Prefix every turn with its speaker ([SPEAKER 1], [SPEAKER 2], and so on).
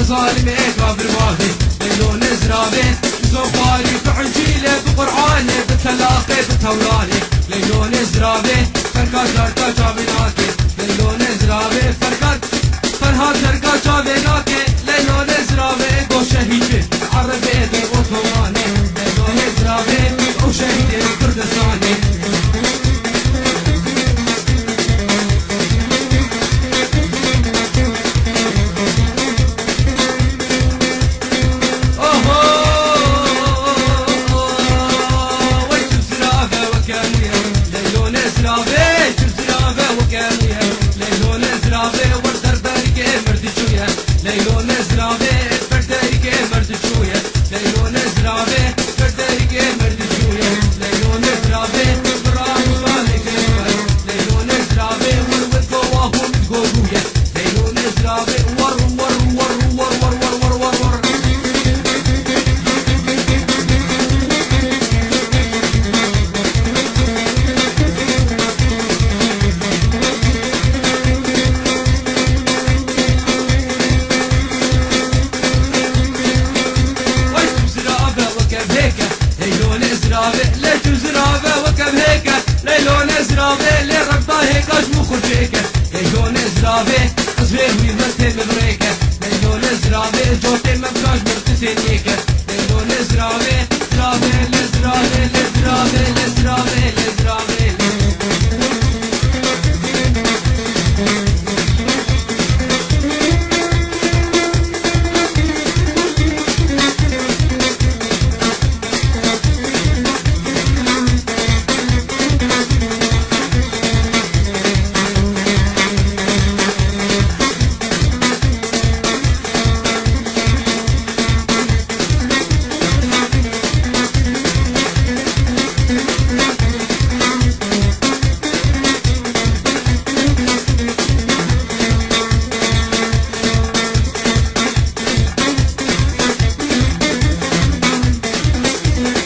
[SPEAKER 1] ظالم كافر واهي ليلون زرابي زوفاري بعجيله بقرآنه بتلاقي بتولاني ليلون زرابي فرقات زرقا جابناكي ليلون زرابي فرهاد زرقا جابناكي ليلون زرابي قو شهيدي عربي دي وطواني ليلون زرابي قو شهيدي كردستاني ليلون زرابي فرديك مرد شويه ليلون زرابي فرديك مرد شويه ليلون زرابي براي بالك ليلون زرابي ورود قواهم تقولويه ليلون زرابي ور ور ور ور ور ور ور ور ليش زرابه وكم هيك ليلون زرابه لربطه هيك اشمخ فيك ليلون زرابه اصبر ويمتي مبريكه ليلون زرابه جوتي مبكاش مرتسينيك ليلون زرابه زرابه لزرابه لزرابه لزرابه لزرابه